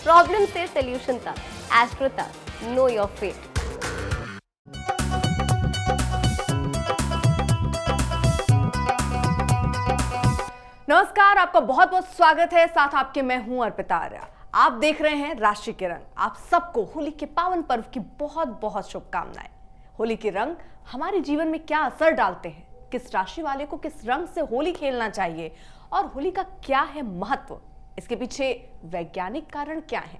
Problem से solution तक, astro तक, नो योर फेट। नमस्कार, आपका बहुत बहुत स्वागत है। साथ आपके मैं हूं अर्पिता आर्या। आप देख रहे हैं राशि के रंग। आप सबको होली के पावन पर्व की बहुत बहुत शुभकामनाएं। होली के रंग हमारे जीवन में क्या असर डालते हैं, किस राशि वाले को किस रंग से होली खेलना चाहिए और होली का क्या है महत्व, इसके पीछे वैज्ञानिक कारण क्या है,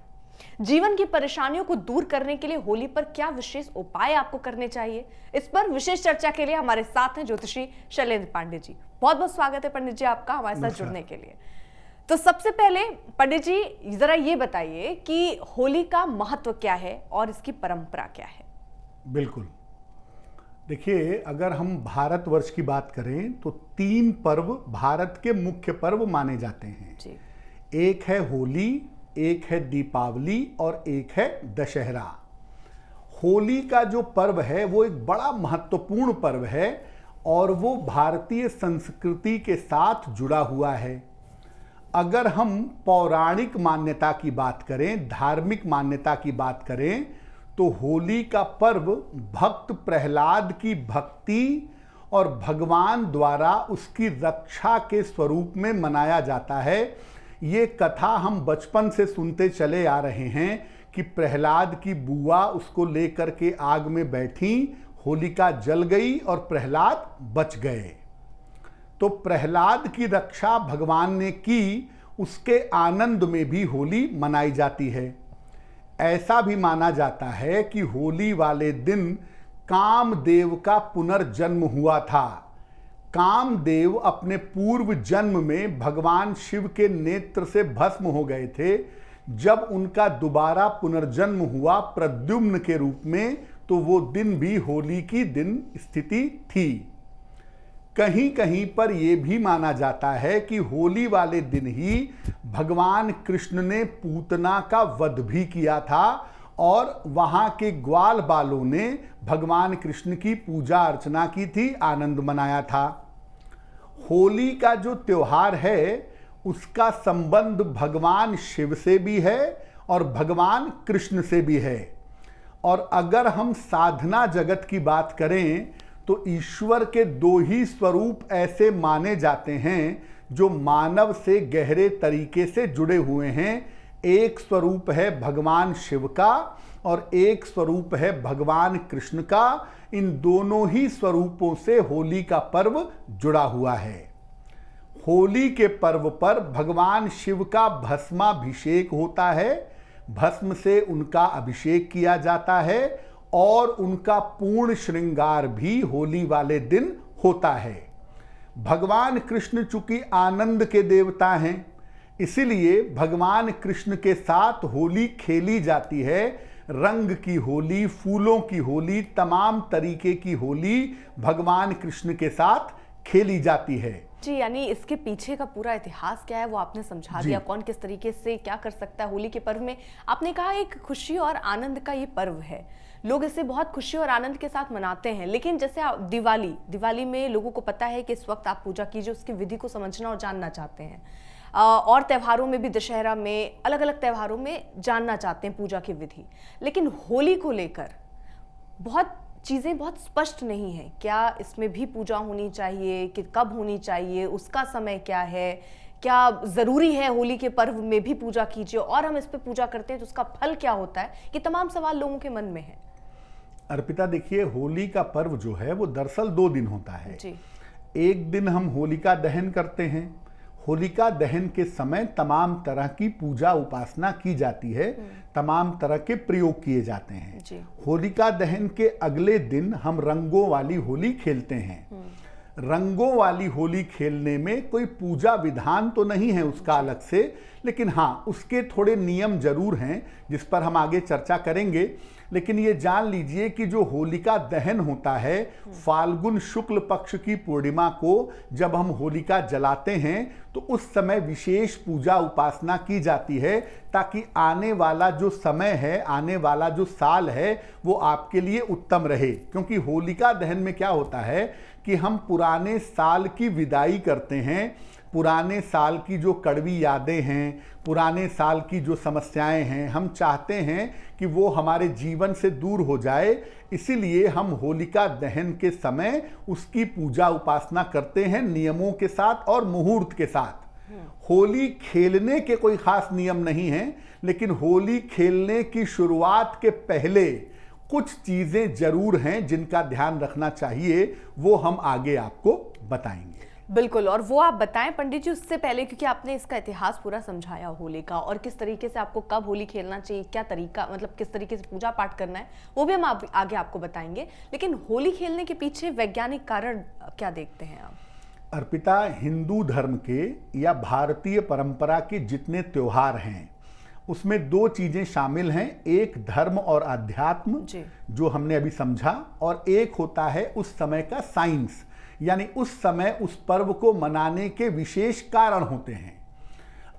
जीवन की परेशानियों को दूर करने के लिए होली पर क्या विशेष उपाय आपको करने चाहिए, इस पर विशेष चर्चा के लिए हमारे साथ हैं ज्योतिषी शैलेंद्र पांडे जी। बहुत बहुत स्वागत है पंडित जी आपका हमारे साथ जुड़ने के लिए। तो सबसे पहले पंडित जी जरा ये बताइए कि होली का महत्व क्या है और इसकी परंपरा क्या है। बिल्कुल, देखिए, अगर हम भारतवर्ष की बात करें तो 3 पर्व भारत के मुख्य पर्व माने जाते हैं जी। एक है होली, एक है दीपावली और एक है दशहरा। होली का जो पर्व है वो एक बड़ा महत्वपूर्ण पर्व है और वो भारतीय संस्कृति के साथ जुड़ा हुआ है। अगर हम पौराणिक मान्यता की बात करें, धार्मिक मान्यता की बात करें, तो होली का पर्व भक्त प्रहलाद की भक्ति और भगवान द्वारा उसकी रक्षा के स्वरूप में मनाया जाता है। ये कथा हम बचपन से सुनते चले आ रहे हैं कि प्रहलाद की बुआ उसको लेकर के आग में बैठी, होलिका जल गई और प्रहलाद बच गए। तो प्रहलाद की रक्षा भगवान ने की, उसके आनंद में भी होली मनाई जाती है। ऐसा भी माना जाता है कि होली वाले दिन कामदेव का पुनर्जन्म हुआ था। कामदेव अपने पूर्व जन्म में भगवान शिव के नेत्र से भस्म हो गए थे। जब उनका दोबारा पुनर्जन्म हुआ प्रद्युम्न के रूप में, तो वो दिन भी होली की दिन स्थिति थी। कहीं कहीं पर यह भी माना जाता है कि होली वाले दिन ही भगवान कृष्ण ने पूतना का वध भी किया था और वहां के ग्वाल बालों ने भगवान कृष्ण की पूजा अर्चना की थी, आनंद मनाया था। होली का जो त्योहार है उसका संबंध भगवान शिव से भी है और भगवान कृष्ण से भी है। और अगर हम साधना जगत की बात करें तो ईश्वर के 2 ही स्वरूप ऐसे माने जाते हैं जो मानव से गहरे तरीके से जुड़े हुए हैं। एक स्वरूप है भगवान शिव का और एक स्वरूप है भगवान कृष्ण का। इन दोनों ही स्वरूपों से होली का पर्व जुड़ा हुआ है। होली के पर्व पर भगवान शिव का भस्माभिषेक होता है, भस्म से उनका अभिषेक किया जाता है और उनका पूर्ण श्रृंगार भी होली वाले दिन होता है। भगवान कृष्ण चूंकि आनंद के देवता हैं, इसीलिए भगवान कृष्ण के साथ होली खेली जाती है। रंग की होली, फूलों की होली, तमाम तरीके की होली भगवान कृष्ण के साथ खेली जाती है। जी, यानी इसके पीछे का पूरा इतिहास क्या है वो आपने समझा दिया, कौन किस तरीके से क्या कर सकता है होली के पर्व में। आपने कहा एक खुशी और आनंद का ये पर्व है, लोग इसे बहुत खुशी और आनंद के साथ मनाते हैं। लेकिन जैसे दिवाली में लोगों को पता है कि इस वक्त आप पूजा कीजिए, उसकी विधि को समझना और जानना चाहते हैं। और त्योहारों में भी, दशहरा में, अलग अलग त्योहारों में जानना चाहते हैं पूजा की विधि। लेकिन होली को लेकर बहुत चीज़ें बहुत स्पष्ट नहीं है। क्या इसमें भी पूजा होनी चाहिए, कि कब होनी चाहिए, उसका समय क्या है, क्या ज़रूरी है होली के पर्व में भी पूजा कीजिए और हम इस पे पूजा करते हैं तो उसका फल क्या होता है, ये तमाम सवाल लोगों के मन में है। अर्पिता, देखिए, होली का पर्व जो है वो दरअसल 2 दिन होता है जी। एक दिन हम होलिका दहन करते हैं। होलिका दहन के समय तमाम तरह की पूजा उपासना की जाती है, तमाम तरह के प्रयोग किए जाते हैं। जी। होलिका दहन के अगले दिन हम रंगों वाली होली खेलते हैं। रंगों वाली होली खेलने में कोई पूजा विधान तो नहीं है उसका अलग से, लेकिन हाँ, उसके थोड़े नियम जरूर हैं जिस पर हम आगे चर्चा करेंगे। लेकिन ये जान लीजिए कि जो होलिका दहन होता है, फाल्गुन शुक्ल पक्ष की पूर्णिमा को जब हम होलिका जलाते हैं तो उस समय विशेष पूजा उपासना की जाती है, ताकि आने वाला जो समय है, आने वाला जो साल है, वो आपके लिए उत्तम रहे। क्योंकि होलिका दहन में क्या होता है कि हम पुराने साल की विदाई करते हैं, पुराने साल की जो कड़वी यादें हैं, पुराने साल की जो समस्याएं हैं, हम चाहते हैं कि वो हमारे जीवन से दूर हो जाए। इसीलिए हम होलिका दहन के समय उसकी पूजा उपासना करते हैं नियमों के साथ और मुहूर्त के साथ। होली खेलने के कोई खास नियम नहीं हैं, लेकिन होली खेलने की शुरुआत के पहले कुछ चीजें जरूर हैं जिनका ध्यान रखना चाहिए, वो हम आगे आपको बताएंगे। बिल्कुल, और वो आप बताएं पंडित जी उससे पहले, क्योंकि आपने इसका इतिहास पूरा समझाया होली का, और किस तरीके से आपको कब होली खेलना चाहिए, क्या तरीका, मतलब किस तरीके से पूजा पाठ करना है, वो भी हम आगे आपको बताएंगे। लेकिन होली खेलने के पीछे वैज्ञानिक कारण क्या देखते हैं आप? अर्पिता, हिंदू धर्म के या भारतीय परंपरा के जितने त्योहार हैं उसमें दो चीजें शामिल हैं, एक धर्म और अध्यात्म जो हमने अभी समझा, और एक होता है उस समय का साइंस, यानी उस समय उस पर्व को मनाने के विशेष कारण होते हैं।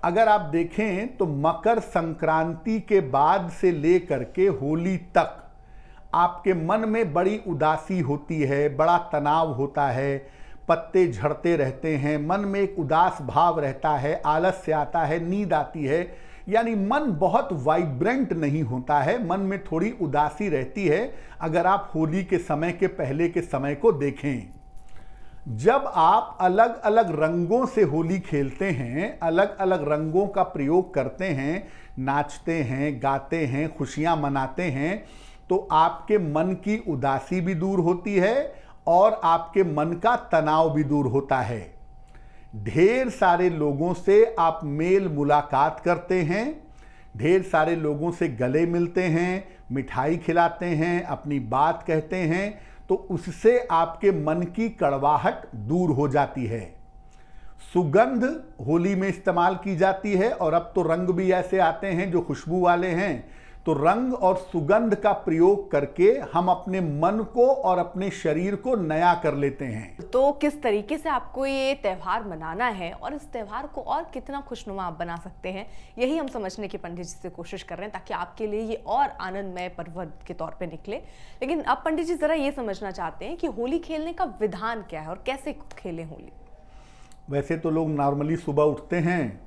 अगर आप देखें तो मकर संक्रांति के बाद से लेकर के होली तक आपके मन में बड़ी उदासी होती है, बड़ा तनाव होता है, पत्ते झड़ते रहते हैं, मन में एक उदास भाव रहता है, आलस्य आता है, नींद आती है, यानी मन बहुत वाइब्रेंट नहीं होता है, मन में थोड़ी उदासी रहती है। अगर आप होली के समय के पहले के समय को देखें, जब आप अलग अलग रंगों से होली खेलते हैं, अलग अलग रंगों का प्रयोग करते हैं, नाचते हैं, गाते हैं, खुशियां मनाते हैं, तो आपके मन की उदासी भी दूर होती है और आपके मन का तनाव भी दूर होता है। ढेर सारे लोगों से आप मेल मुलाकात करते हैं, ढेर सारे लोगों से गले मिलते हैं, मिठाई खिलाते हैं, अपनी बात कहते हैं, तो उससे आपके मन की कड़वाहट दूर हो जाती है। सुगंध होली में इस्तेमाल की जाती है, और अब तो रंग भी ऐसे आते हैं जो खुशबू वाले हैं, तो रंग और सुगंध का प्रयोग करके हम अपने मन को और अपने शरीर को नया कर लेते हैं। तो किस तरीके से आपको ये त्यौहार मनाना है और इस त्यौहार को और कितना खुशनुमा आप बना सकते हैं, यही हम समझने की पंडित जी से कोशिश कर रहे हैं, ताकि आपके लिए ये और आनंदमय पर्व के तौर पे निकले। लेकिन अब पंडित जी जरा ये समझना चाहते हैं कि होली खेलने का विधान क्या है और कैसे खेलें होली। वैसे तो लोग नॉर्मली सुबह उठते हैं,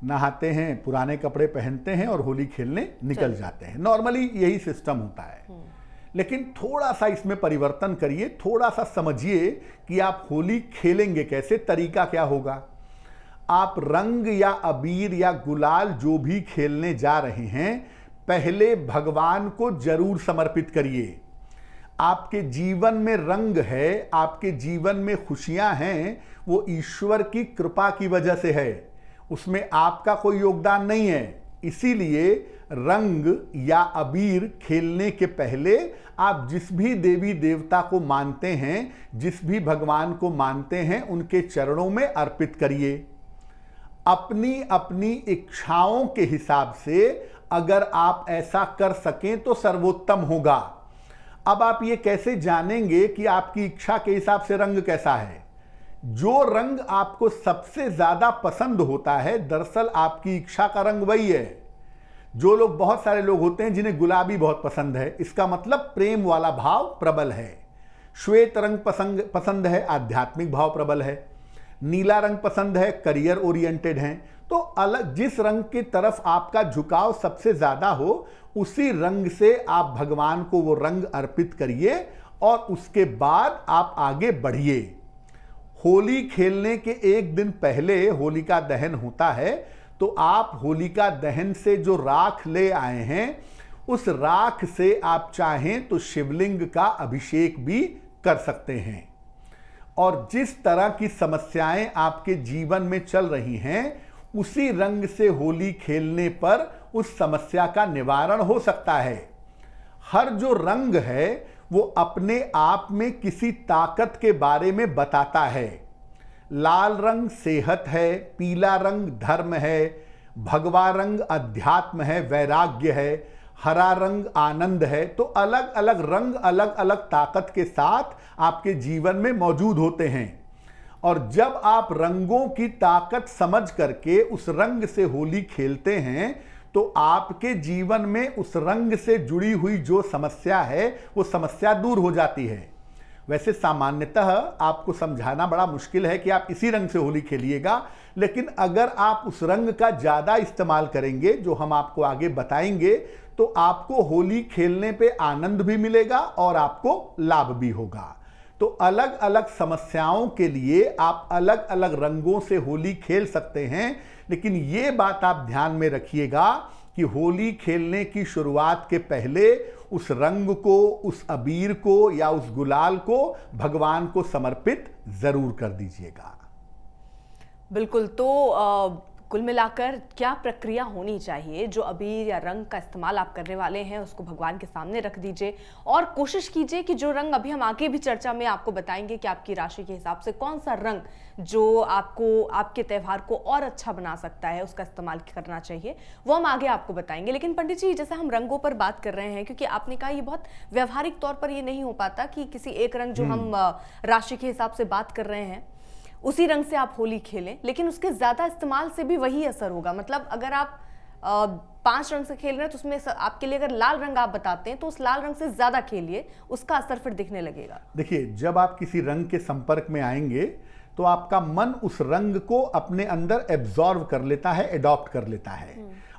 नहाते हैं, पुराने कपड़े पहनते हैं और होली खेलने निकल जाते हैं, नॉर्मली यही सिस्टम होता है। लेकिन थोड़ा सा इसमें परिवर्तन करिए, थोड़ा सा समझिए कि आप होली खेलेंगे कैसे, तरीका क्या होगा। आप रंग या अबीर या गुलाल जो भी खेलने जा रहे हैं, पहले भगवान को जरूर समर्पित करिए। आपके जीवन में रंग है, आपके जीवन में खुशियां हैं, वो ईश्वर की कृपा की वजह से है, उसमें आपका कोई योगदान नहीं है। इसीलिए रंग या अबीर खेलने के पहले आप जिस भी देवी देवता को मानते हैं, जिस भी भगवान को मानते हैं, उनके चरणों में अर्पित करिए। अपनी अपनी इच्छाओं के हिसाब से अगर आप ऐसा कर सकें तो सर्वोत्तम होगा। अब आप ये कैसे जानेंगे कि आपकी इच्छा के हिसाब से रंग कैसा है? जो रंग आपको सबसे ज्यादा पसंद होता है, दरअसल आपकी इच्छा का रंग वही है। जो लोग, बहुत सारे लोग होते हैं जिन्हें गुलाबी बहुत पसंद है, इसका मतलब प्रेम वाला भाव प्रबल है। श्वेत रंग पसंद है, आध्यात्मिक भाव प्रबल है। नीला रंग पसंद है, करियर ओरिएंटेड हैं। तो अलग जिस रंग की तरफ आपका झुकाव सबसे ज्यादा हो, उसी रंग से आप भगवान को वो रंग अर्पित करिए और उसके बाद आप आगे बढ़िए। होली खेलने के एक दिन पहले होलिका दहन होता है, तो आप होलिका दहन से जो राख ले आए हैं, उस राख से आप चाहें तो शिवलिंग का अभिषेक भी कर सकते हैं। और जिस तरह की समस्याएं आपके जीवन में चल रही हैं, उसी रंग से होली खेलने पर उस समस्या का निवारण हो सकता है। हर जो रंग है वो अपने आप में किसी ताकत के बारे में बताता है। लाल रंग सेहत है, पीला रंग धर्म है, भगवा रंग अध्यात्म है, वैराग्य है, हरा रंग आनंद है। तो अलग अलग रंग अलग अलग ताकत के साथ आपके जीवन में मौजूद होते हैं। और जब आप रंगों की ताकत समझ करके उस रंग से होली खेलते हैं, तो आपके जीवन में उस रंग से जुड़ी हुई जो समस्या है, वो समस्या दूर हो जाती है। वैसे सामान्यतः आपको समझाना बड़ा मुश्किल है कि आप इसी रंग से होली खेलिएगा, लेकिन अगर आप उस रंग का ज़्यादा इस्तेमाल करेंगे जो हम आपको आगे बताएंगे, तो आपको होली खेलने पे आनंद भी मिलेगा और आपको लाभ भी होगा। तो अलग अलग समस्याओं के लिए आप अलग अलग रंगों से होली खेल सकते हैं, लेकिन ये बात आप ध्यान में रखिएगा कि होली खेलने की शुरुआत के पहले उस रंग को, उस अबीर को या उस गुलाल को भगवान को समर्पित जरूर कर दीजिएगा। बिल्कुल। तो कुल मिलाकर क्या प्रक्रिया होनी चाहिए? जो अबीर या रंग का इस्तेमाल आप करने वाले हैं उसको भगवान के सामने रख दीजिए और कोशिश कीजिए कि जो रंग अभी हम आगे भी चर्चा में आपको बताएंगे कि आपकी राशि के हिसाब से कौन सा रंग जो आपको आपके त्यौहार को और अच्छा बना सकता है उसका इस्तेमाल करना चाहिए, वो हम आगे आपको बताएंगे। लेकिन पंडित जी, जैसे हम रंगों पर बात कर रहे हैं, क्योंकि आपने कहा ये बहुत व्यवहारिक तौर पर ये नहीं हो पाता कि किसी एक रंग जो हम राशि के हिसाब से बात कर रहे हैं उसी रंग से आप होली खेलें, लेकिन उसके ज्यादा इस्तेमाल से भी वही असर होगा। मतलब अगर आप 5 रंग से खेल रहे हैं तो उसमें आपके लिए अगर लाल रंग आप बताते हैं तो उस लाल रंग से ज्यादा खेलिए, उसका असर फिर दिखने लगेगा। देखिए, जब आप किसी रंग के संपर्क में आएंगे तो आपका मन उस रंग को अपने अंदर एब्जॉर्व कर लेता है, एडॉप्ट कर लेता है।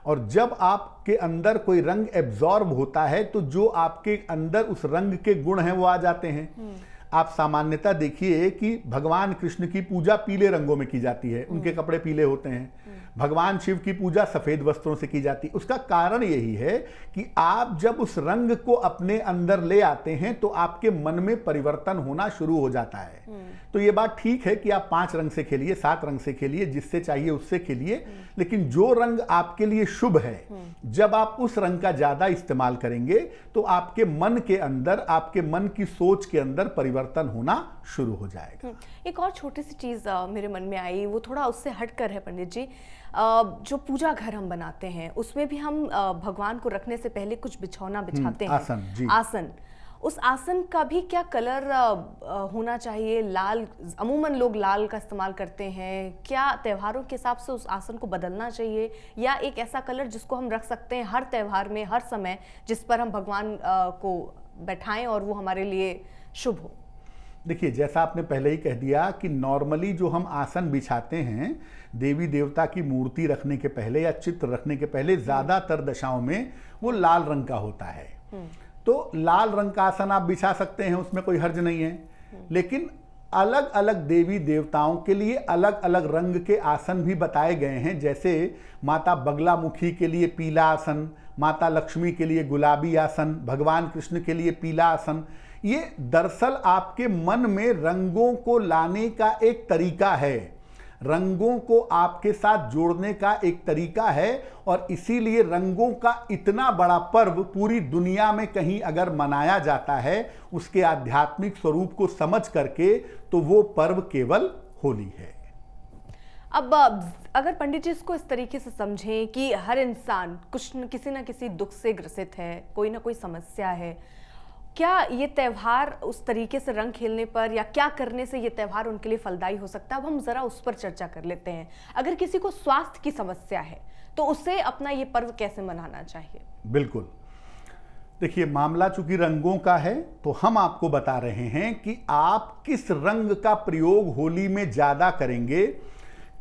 और जब आपके अंदर कोई रंग एब्जॉर्ब होता है तो जो आपके अंदर उस रंग के गुण हैं वो आ जाते हैं। आप सामान्यतः देखिए कि भगवान कृष्ण की पूजा पीले रंगों में की जाती है, उनके कपड़े पीले होते हैं। भगवान शिव की पूजा सफेद वस्त्रों से की जाती है। उसका कारण यही है कि आप जब उस रंग को अपने अंदर ले आते हैं तो आपके मन में परिवर्तन होना शुरू हो जाता है। तो ये बात ठीक है कि आप 5 रंग से खेलिए, 7 रंग से खेलिए, जिससे चाहिए उससे खेलिए, लेकिन जो रंग आपके लिए शुभ है, जब आप उस रंग का ज्यादा इस्तेमाल करेंगे तो आपके मन के अंदर, आपके मन की सोच के अंदर परिवर्तन होना शुरू हो जाएगा। एक और छोटी सी चीज मेरे मन में आई, वो थोड़ा उससे हटकर है पंडित जी। जो पूजा घर हम बनाते हैं उसमें भी हम भगवान को रखने से पहले कुछ बिछौना बिछाते हैं, आसन, जी। आसन। उस आसन का भी क्या कलर होना चाहिए? लाल, अमूमन लोग लाल का इस्तेमाल करते हैं, क्या त्योहारों के हिसाब से उस आसन को बदलना चाहिए, या एक ऐसा कलर जिसको हम रख सकते हैं हर त्योहार में, हर समय, जिस पर हम भगवान को बैठाएं और वो हमारे लिए शुभ हो? देखिए, जैसा आपने पहले ही कह दिया कि नॉर्मली जो हम आसन बिछाते हैं देवी देवता की मूर्ति रखने के पहले या चित्र रखने के पहले, ज्यादातर दशाओं में वो लाल रंग का होता है। तो लाल रंग का आसन आप बिछा सकते हैं, उसमें कोई हर्ज नहीं है। लेकिन अलग अलग देवी देवताओं के लिए अलग अलग रंग के आसन भी बताए गए हैं। जैसे माता बगलामुखी के लिए पीला आसन, माता लक्ष्मी के लिए गुलाबी आसन, भगवान कृष्ण के लिए पीला आसन। ये दरअसल आपके मन में रंगों को लाने का एक तरीका है, रंगों को आपके साथ जोड़ने का एक तरीका है। और इसीलिए रंगों का इतना बड़ा पर्व पूरी दुनिया में कहीं अगर मनाया जाता है उसके आध्यात्मिक स्वरूप को समझ करके, तो वो पर्व केवल होली है। अब अगर पंडित जी इसको इस तरीके से समझें कि हर इंसान किसी न किसी दुख से ग्रसित है, कोई ना कोई समस्या है, क्या ये त्यौहार उस तरीके से रंग खेलने पर या क्या करने से ये त्यौहार उनके लिए फलदायी हो सकता है? अब हम जरा उस पर चर्चा कर लेते हैं। अगर किसी को स्वास्थ्य की समस्या है तो उसे अपना ये पर्व कैसे मनाना चाहिए? बिल्कुल, देखिए, मामला चूंकि रंगों का है तो हम आपको बता रहे हैं कि आप किस रंग का प्रयोग होली में ज्यादा करेंगे,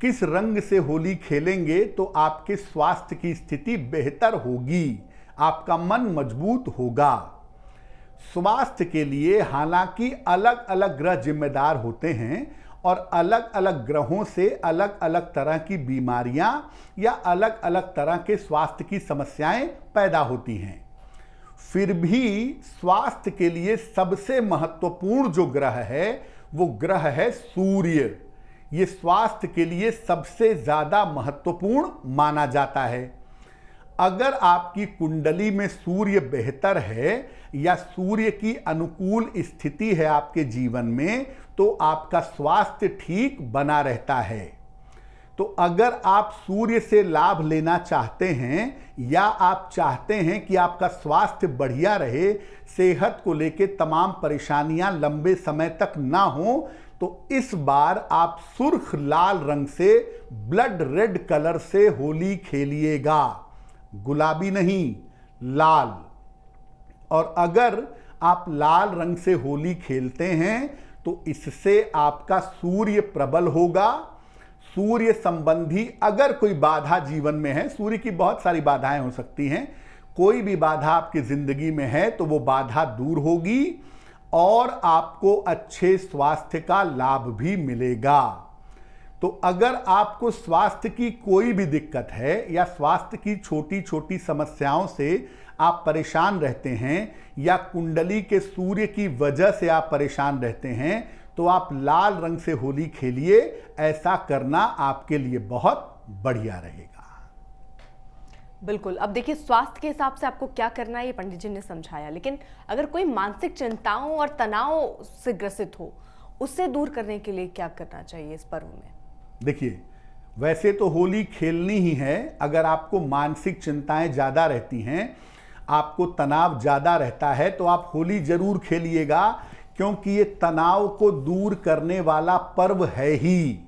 किस रंग से होली खेलेंगे तो आपके स्वास्थ्य की स्थिति बेहतर होगी, आपका मन मजबूत होगा। स्वास्थ्य के लिए हालांकि अलग अलग ग्रह जिम्मेदार होते हैं और अलग अलग ग्रहों से अलग अलग तरह की बीमारियां या अलग अलग तरह के स्वास्थ्य की समस्याएं पैदा होती हैं। फिर भी स्वास्थ्य के लिए सबसे महत्वपूर्ण जो ग्रह है वो ग्रह है सूर्य। ये स्वास्थ्य के लिए सबसे ज्यादा महत्वपूर्ण माना जाता है। अगर आपकी कुंडली में सूर्य बेहतर है या सूर्य की अनुकूल स्थिति है आपके जीवन में, तो आपका स्वास्थ्य ठीक बना रहता है। तो अगर आप सूर्य से लाभ लेना चाहते हैं या आप चाहते हैं कि आपका स्वास्थ्य बढ़िया रहे, सेहत को लेके तमाम परेशानियां लंबे समय तक ना हो, तो इस बार आप सुर्ख लाल रंग से, ब्लड रेड कलर से होली खेलिएगा, गुलाबी नहीं, लाल। और अगर आप लाल रंग से होली खेलते हैं तो इससे आपका सूर्य प्रबल होगा। सूर्य संबंधी अगर कोई बाधा जीवन में है, सूर्य की बहुत सारी बाधाएं हो सकती हैं, कोई भी बाधा आपकी जिंदगी में है तो वो बाधा दूर होगी और आपको अच्छे स्वास्थ्य का लाभ भी मिलेगा। तो अगर आपको स्वास्थ्य की कोई भी दिक्कत है या स्वास्थ्य की छोटी छोटी समस्याओं से आप परेशान रहते हैं या कुंडली के सूर्य की वजह से आप परेशान रहते हैं तो आप लाल रंग से होली खेलिए। ऐसा करना आपके लिए बहुत बढ़िया रहेगा। बिल्कुल। अब देखिए, स्वास्थ्य के हिसाब से आपको क्या करना है ये पंडित जी ने समझाया, लेकिन अगर कोई मानसिक चिंताओं और तनाव से ग्रसित हो, उससे दूर करने के लिए क्या करना चाहिए इस पर्व में? देखिए, वैसे तो होली खेलनी ही है। अगर आपको मानसिक चिंताएं ज़्यादा रहती हैं, आपको तनाव ज़्यादा रहता है तो आप होली जरूर खेलिएगा, क्योंकि ये तनाव को दूर करने वाला पर्व है ही।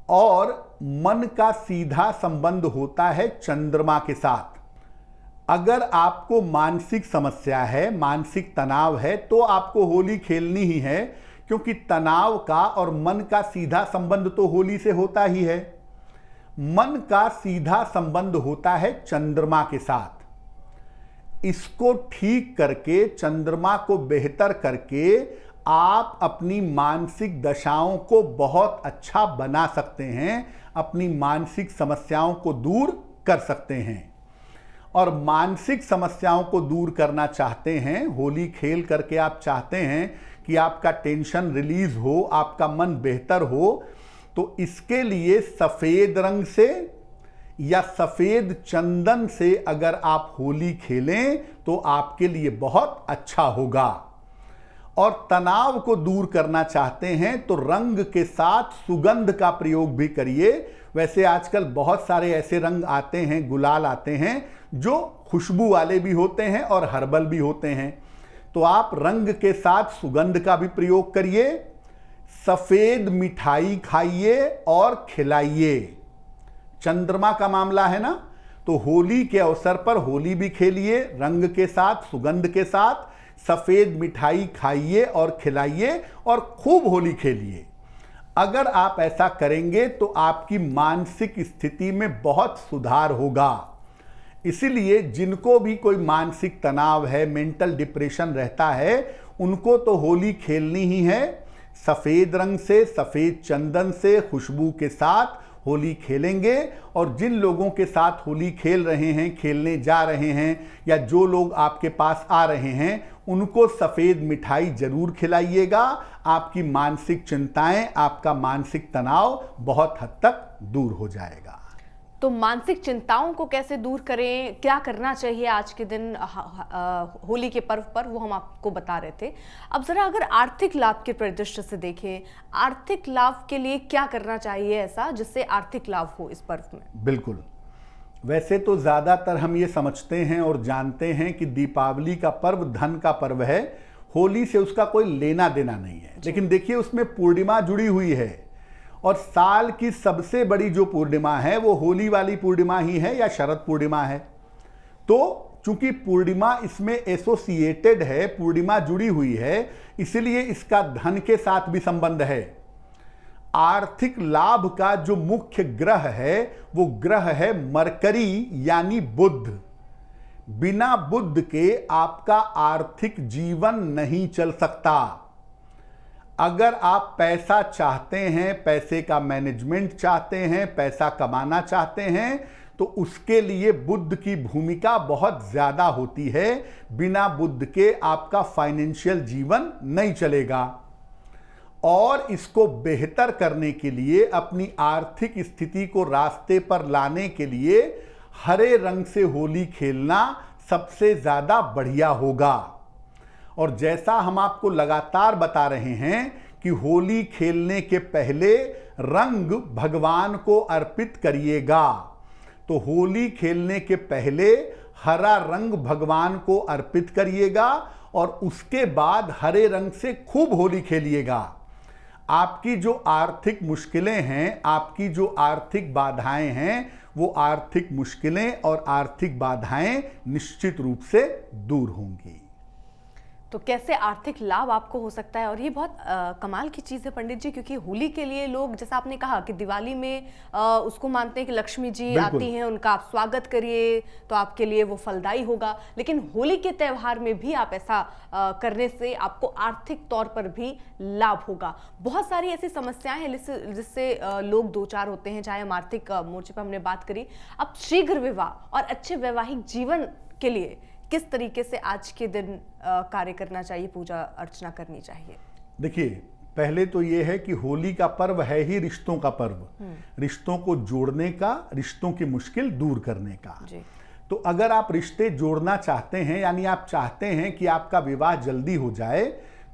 और मन का सीधा संबंध होता है चंद्रमा के साथ। अगर आपको मानसिक समस्या है, मानसिक तनाव है, तो आपको होली खेलनी ही है, क्योंकि तनाव का और मन का सीधा संबंध तो होली से होता ही है। मन का सीधा संबंध होता है चंद्रमा के साथ। इसको ठीक करके, चंद्रमा को बेहतर करके आप अपनी मानसिक दशाओं को बहुत अच्छा बना सकते हैं, अपनी मानसिक समस्याओं को दूर कर सकते हैं। और मानसिक समस्याओं को दूर करना चाहते हैं, होली खेल करके आप चाहते हैं कि आपका टेंशन रिलीज हो, आपका मन बेहतर हो, तो इसके लिए सफेद रंग से या सफेद चंदन से अगर आप होली खेलें तो आपके लिए बहुत अच्छा होगा। और तनाव को दूर करना चाहते हैं तो रंग के साथ सुगंध का प्रयोग भी करिए। वैसे आजकल बहुत सारे ऐसे रंग आते हैं, गुलाल आते हैं, जो खुशबू वाले भी होते हैं और हर्बल भी होते हैं। तो आप रंग के साथ सुगंध का भी प्रयोग करिए। सफेद मिठाई खाइए और खिलाइए। चंद्रमा का मामला है ना, तो होली के अवसर पर होली भी खेलिए, रंग के साथ, सुगंध के साथ, सफेद मिठाई खाइए और खिलाइए और खूब होली खेलिए। अगर आप ऐसा करेंगे तो आपकी मानसिक स्थिति में बहुत सुधार होगा। इसीलिए जिनको भी कोई मानसिक तनाव है, मेंटल डिप्रेशन रहता है, उनको तो होली खेलनी ही है। सफेद रंग से, सफेद चंदन से, खुशबू के साथ होली खेलेंगे। और जिन लोगों के साथ होली खेल रहे हैं, खेलने जा रहे हैं, या जो लोग आपके पास आ रहे हैं, उनको सफेद मिठाई जरूर खिलाइएगा। आपकी मानसिक चिंताएं, आपका मानसिक तनाव बहुत हद तक दूर हो जाएगा। तो मानसिक चिंताओं को कैसे दूर करें, क्या करना चाहिए आज के दिन होली के पर्व पर, वो हम आपको बता रहे थे। अब जरा अगर आर्थिक लाभ के परिदृश्य से देखें, आर्थिक लाभ के लिए क्या करना चाहिए ऐसा जिससे आर्थिक लाभ हो इस पर्व में? बिल्कुल। वैसे तो ज़्यादातर हम ये समझते हैं और जानते हैं कि दीपावली का पर्व धन का पर्व है, होली से उसका कोई लेना देना नहीं है। लेकिन देखिए, उसमें पूर्णिमा जुड़ी हुई है, और साल की सबसे बड़ी जो पूर्णिमा है वो होली वाली पूर्णिमा ही है या शरद पूर्णिमा है। तो चूंकि पूर्णिमा इसमें एसोसिएटेड है, पूर्णिमा जुड़ी हुई है, इसलिए इसका धन के साथ भी संबंध है। आर्थिक लाभ का जो मुख्य ग्रह है वो ग्रह है मरकरी, यानी बुध। बिना बुध के आपका आर्थिक जीवन नहीं चल सकता। अगर आप पैसा चाहते हैं, पैसे का मैनेजमेंट चाहते हैं, पैसा कमाना चाहते हैं, तो उसके लिए बुध की भूमिका बहुत ज्यादा होती है। बिना बुध के आपका फाइनेंशियल जीवन नहीं चलेगा। और इसको बेहतर करने के लिए, अपनी आर्थिक स्थिति को रास्ते पर लाने के लिए हरे रंग से होली खेलना सबसे ज्यादा बढ़िया होगा। और जैसा हम आपको लगातार बता रहे हैं कि होली खेलने के पहले रंग भगवान को अर्पित करिएगा, तो होली खेलने के पहले हरा रंग भगवान को अर्पित करिएगा और उसके बाद हरे रंग से खूब होली खेलिएगा। आपकी जो आर्थिक मुश्किलें हैं, आपकी जो आर्थिक बाधाएं हैं, वो आर्थिक मुश्किलें और आर्थिक बाधाएं निश्चित रूप से दूर होंगी। तो कैसे आर्थिक लाभ आपको हो सकता है? और ये बहुत कमाल की चीज़ है पंडित जी, क्योंकि होली के लिए लोग, जैसा आपने कहा कि दिवाली में उसको मानते हैं कि लक्ष्मी जी आती हैं, उनका आप स्वागत करिए तो आपके लिए वो फलदायी होगा। लेकिन होली के त्यौहार में भी आप ऐसा करने से आपको आर्थिक तौर पर भी लाभ होगा। बहुत सारी ऐसी समस्याएं हैं जिससे लोग दो चार होते हैं, चाहे हम आर्थिक मोर्चे पर हमने बात करी। अब शीघ्र विवाह और अच्छे वैवाहिक जीवन के लिए किस तरीके से आज के दिन कार्य करना चाहिए, पूजा अर्चना करनी चाहिए? देखिए, पहले तो ये है कि होली का पर्व है ही रिश्तों का पर्व, रिश्तों को जोड़ने का, रिश्तों की मुश्किल दूर करने का। जी। तो अगर आप रिश्ते जोड़ना चाहते हैं, यानी आप चाहते हैं कि आपका विवाह जल्दी हो जाए,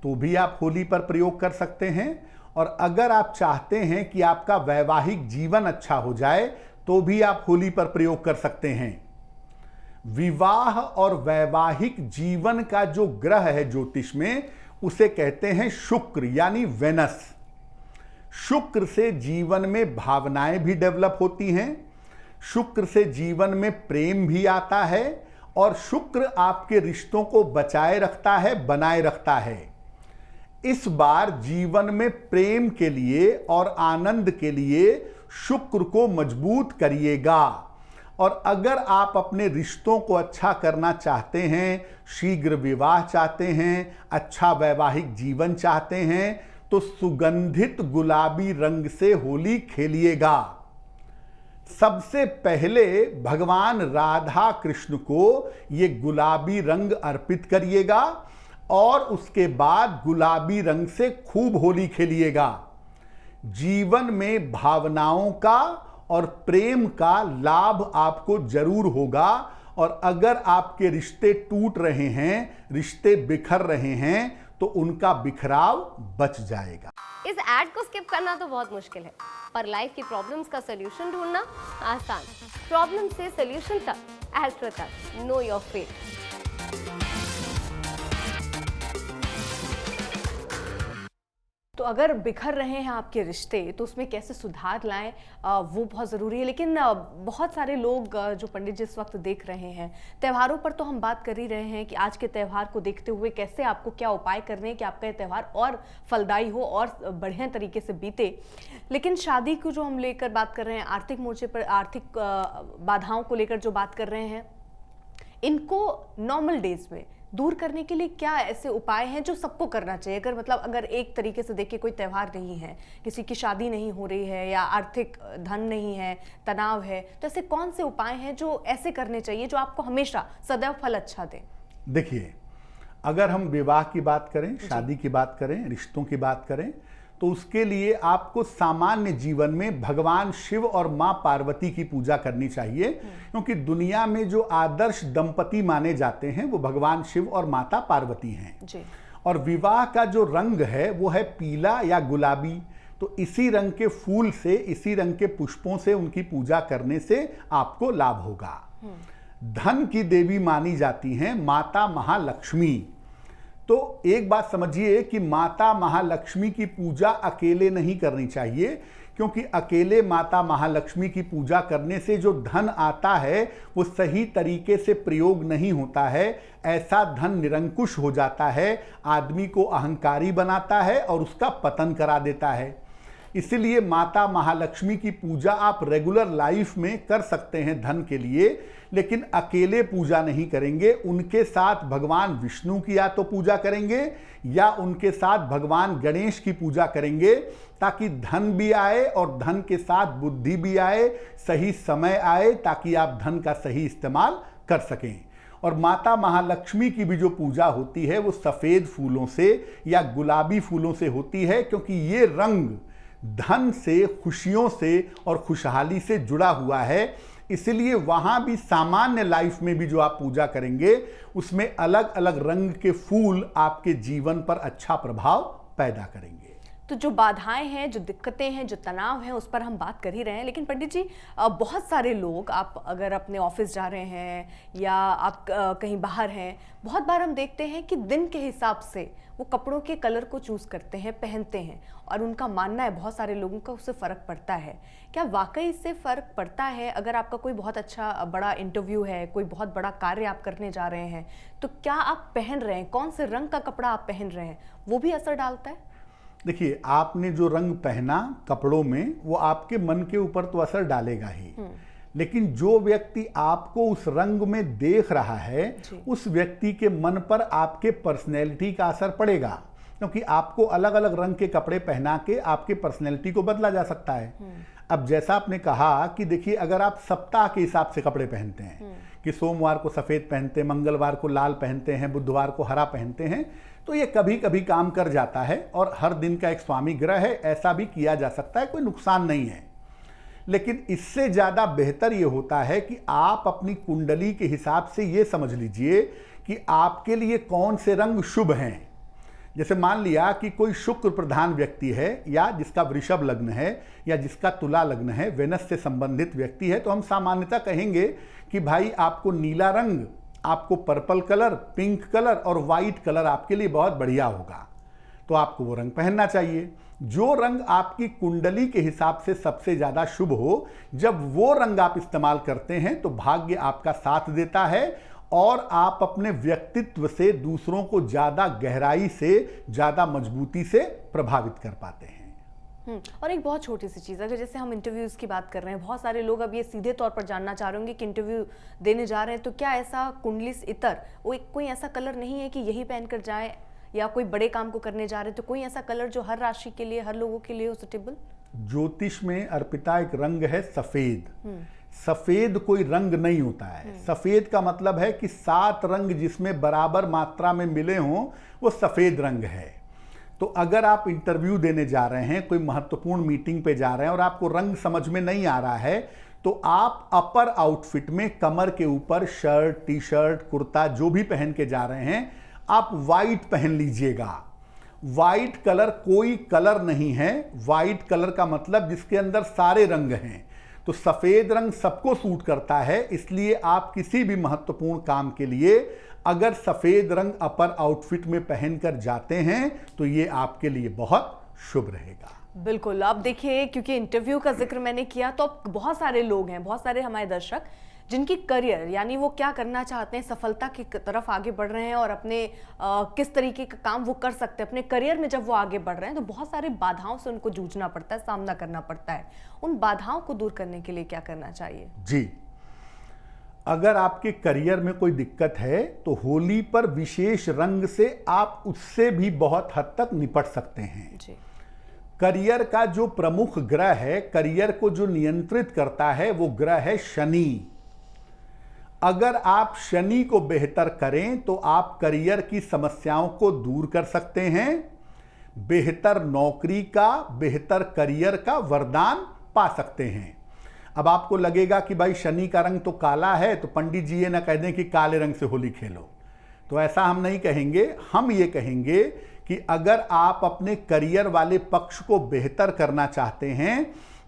तो भी आप होली पर प्रयोग कर सकते हैं। और अगर आप चाहते हैं कि आपका वैवाहिक जीवन अच्छा हो जाए, तो भी आप होली पर प्रयोग कर सकते हैं। विवाह और वैवाहिक जीवन का जो ग्रह है ज्योतिष में, उसे कहते हैं शुक्र, यानी वेनस। शुक्र से जीवन में भावनाएं भी डेवलप होती हैं, शुक्र से जीवन में प्रेम भी आता है, और शुक्र आपके रिश्तों को बचाए रखता है, बनाए रखता है। इस बार जीवन में प्रेम के लिए और आनंद के लिए शुक्र को मजबूत करिएगा। और अगर आप अपने रिश्तों को अच्छा करना चाहते हैं, शीघ्र विवाह चाहते हैं, अच्छा वैवाहिक जीवन चाहते हैं, तो सुगंधित गुलाबी रंग से होली खेलिएगा। सबसे पहले भगवान राधा कृष्ण को ये गुलाबी रंग अर्पित करिएगा और उसके बाद गुलाबी रंग से खूब होली खेलिएगा। जीवन में भावनाओं का और प्रेम का लाभ आपको जरूर होगा। और अगर आपके रिश्ते टूट रहे हैं, रिश्ते बिखर रहे हैं, तो उनका बिखराव बच जाएगा। इस ऐड को स्किप करना तो बहुत मुश्किल है, पर लाइफ की प्रॉब्लम्स का सलूशन ढूंढना आसान। प्रॉब्लम से सलूशन तक, एस्ट्रो तक, नो योर फेट। तो अगर बिखर रहे हैं आपके रिश्ते, तो उसमें कैसे सुधार लाएं, वो बहुत ज़रूरी है। लेकिन बहुत सारे लोग जो पंडित जी इस वक्त देख रहे हैं, त्योहारों पर तो हम बात कर ही रहे हैं कि आज के त्यौहार को देखते हुए कैसे आपको क्या उपाय करने हैं कि आपका ये त्यौहार और फलदायी हो और बढ़िया तरीके से बीते। लेकिन शादी को जो हम लेकर बात कर रहे हैं, आर्थिक मोर्चे पर आर्थिक बाधाओं को लेकर जो बात कर रहे हैं, इनको नॉर्मल डेज में दूर करने के लिए क्या ऐसे उपाय हैं जो सबको करना चाहिए? अगर एक तरीके से देखिए, कोई त्यौहार नहीं है, किसी की शादी नहीं हो रही है, या आर्थिक धन नहीं है, तनाव है, तो ऐसे कौन से उपाय हैं जो ऐसे करने चाहिए जो आपको हमेशा सदैव फल अच्छा दें? देखिए, अगर हम विवाह की बात करें, शादी की बात करें, रिश्तों की बात करें, तो उसके लिए आपको सामान्य जीवन में भगवान शिव और मां पार्वती की पूजा करनी चाहिए, क्योंकि दुनिया में जो आदर्श दंपति माने जाते हैं वो भगवान शिव और माता पार्वती हैं जी। और विवाह का जो रंग है वो है पीला या गुलाबी। तो इसी रंग के फूल से, इसी रंग के पुष्पों से उनकी पूजा करने से आपको लाभ होगा। धन की देवी मानी जाती हैं माता महालक्ष्मी। तो एक बात समझिए कि माता महालक्ष्मी की पूजा अकेले नहीं करनी चाहिए, क्योंकि अकेले माता महालक्ष्मी की पूजा करने से जो धन आता है वो सही तरीके से प्रयोग नहीं होता है। ऐसा धन निरंकुश हो जाता है, आदमी को अहंकारी बनाता है और उसका पतन करा देता है। इसलिए माता महालक्ष्मी की पूजा आप रेगुलर लाइफ में कर सकते हैं धन के लिए, लेकिन अकेले पूजा नहीं करेंगे। उनके साथ भगवान विष्णु की या तो पूजा करेंगे या उनके साथ भगवान गणेश की पूजा करेंगे, ताकि धन भी आए और धन के साथ बुद्धि भी आए, सही समय आए, ताकि आप धन का सही इस्तेमाल कर सकें। और माता महालक्ष्मी की भी जो पूजा होती है वो सफ़ेद फूलों से या गुलाबी फूलों से होती है, क्योंकि ये रंग धन से, खुशियों से और खुशहाली से जुड़ा हुआ है। इसलिए वहाँ भी सामान्य लाइफ में भी जो आप पूजा करेंगे उसमें अलग अलग रंग के फूल आपके जीवन पर अच्छा प्रभाव पैदा करेंगे। तो जो बाधाएं हैं, जो दिक्कतें हैं, जो तनाव हैं, उस पर हम बात कर ही रहे हैं। लेकिन पंडित जी, बहुत सारे लोग, आप अगर अपने ऑफिस जा रहे हैं या आप कहीं बाहर हैं, बहुत बार हम देखते हैं कि दिन के हिसाब से वो कपड़ों के कलर को चूज करते हैं, पहनते हैं, और उनका मानना है बहुत सारे लोगों का उससे फ़र्क पड़ता है। क्या वाकई इससे फ़र्क पड़ता है? अगर आपका कोई बहुत अच्छा बड़ा इंटरव्यू है, कोई बहुत बड़ा कार्य आप करने जा रहे हैं, तो क्या आप पहन रहे हैं, कौन से रंग का कपड़ा आप पहन रहे हैं, वो भी असर डालता है? देखिए, आपने जो रंग पहना कपड़ों में, वो आपके मन के ऊपर तो असर डालेगा ही, लेकिन जो व्यक्ति आपको उस रंग में देख रहा है, उस व्यक्ति के मन पर आपके पर्सनैलिटी का असर पड़ेगा, क्योंकि आपको अलग अलग रंग के कपड़े पहना के आपके पर्सनैलिटी को बदला जा सकता है। अब जैसा आपने कहा कि देखिए, अगर आप सप्ताह के हिसाब से कपड़े पहनते हैं कि सोमवार को सफ़ेद पहनते हैं, मंगलवार को लाल पहनते हैं, बुधवार को हरा पहनते हैं, तो ये कभी कभी काम कर जाता है और हर दिन का एक स्वामी ग्रह है, ऐसा भी किया जा सकता है, कोई नुकसान नहीं है। लेकिन इससे ज़्यादा बेहतर ये होता है कि आप अपनी कुंडली के हिसाब से ये समझ लीजिए कि आपके लिए कौन से रंग शुभ हैं। जैसे मान लिया कि कोई शुक्र प्रधान व्यक्ति है, या जिसका वृषभ लग्न है, या जिसका तुला लग्न है, वेनस से संबंधित व्यक्ति है, तो हम सामान्यतः कहेंगे कि भाई आपको नीला रंग, आपको पर्पल कलर, पिंक कलर और वाइट कलर आपके लिए बहुत बढ़िया होगा, तो आपको वो रंग पहनना चाहिए। जो रंग आपकी कुंडली के हिसाब से सबसे ज़्यादा शुभ हो, जब वो रंग आप इस्तेमाल करते हैं तो भाग्य आपका साथ देता है और आप अपने व्यक्तित्व से दूसरों को ज़्यादा गहराई से, ज़्यादा मजबूती से प्रभावित कर पाते हैं। और एक बहुत छोटी सी चीज़, अगर जैसे हम इंटरव्यूज़ की बात कर रहे हैं, बहुत सारे लोग अब ये सीधे तौर पर जानना चाह रहे होंगे कि इंटरव्यू देने जा रहे हैं तो क्या ऐसा कुंडली से इतर कोई ऐसा कलर नहीं है कि यही पहनकर जाए, या कोई बड़े काम को करने जा रहे हैं तो कोई ऐसा कलर जो हर राशि के लिए, हर लोगों के लिए हो सुटेबल? ज्योतिष में अर्पिता एक रंग है सफेद। सफेद कोई रंग नहीं होता है। सफेद का मतलब है कि 7 रंग जिसमें बराबर मात्रा में मिले हों, वो सफेद रंग है। तो अगर आप इंटरव्यू देने जा रहे हैं, कोई महत्वपूर्ण मीटिंग पे जा रहे हैं और आपको रंग समझ में नहीं आ रहा है, तो आप अपर आउटफिट में कमर के ऊपर शर्ट, टी शर्ट, कुर्ता जो भी पहन के जा रहे हैं, आप वाइट पहन लीजिएगा। वाइट कलर कोई कलर नहीं है। वाइट कलर का मतलब जिसके अंदर सारे रंग हैं। तो सफेद रंग सबको सूट करता है, इसलिए आप किसी भी महत्वपूर्ण काम के लिए अगर सफेद रंग अपर आउटफिट में पहनकर जाते हैं तो ये आपके लिए बहुत शुभ रहेगा। बिल्कुल। आप देखिए, क्योंकि इंटरव्यू का जिक्र मैंने किया, तो अब बहुत सारे लोग हैं, बहुत सारे हमारे दर्शक जिनकी करियर, यानी वो क्या करना चाहते हैं, सफलता की तरफ आगे बढ़ रहे हैं और अपने किस तरीके का काम वो कर सकते हैं अपने करियर में, जब वो आगे बढ़ रहे हैं तो बहुत सारी बाधाओं से उनको जूझना पड़ता है, सामना करना पड़ता है। उन बाधाओं को दूर करने के लिए क्या करना चाहिए? जी, अगर आपके करियर में कोई दिक्कत है तो होली पर विशेष रंग से आप उससे भी बहुत हद तक निपट सकते हैं। जी। करियर का जो प्रमुख ग्रह है, करियर को जो नियंत्रित करता है, वो ग्रह है शनि। अगर आप शनि को बेहतर करें तो आप करियर की समस्याओं को दूर कर सकते हैं, बेहतर नौकरी का, बेहतर करियर का वरदान पा सकते हैं। अब आपको लगेगा कि भाई शनि का रंग तो काला है, तो पंडित जी ये ना कह दें कि काले रंग से होली खेलो, तो ऐसा हम नहीं कहेंगे। हम ये कहेंगे कि अगर आप अपने करियर वाले पक्ष को बेहतर करना चाहते हैं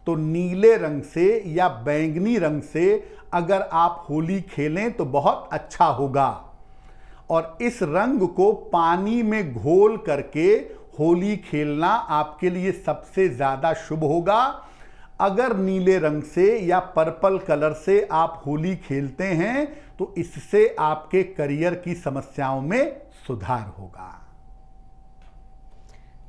तो नीले रंग से या बैंगनी रंग से अगर आप होली खेलें तो बहुत अच्छा होगा। और इस रंग को पानी में घोल करके होली खेलना आपके लिए सबसे ज़्यादा शुभ होगा। अगर नीले रंग से या पर्पल कलर से आप होली खेलते हैं तो इससे आपके करियर की समस्याओं में सुधार होगा।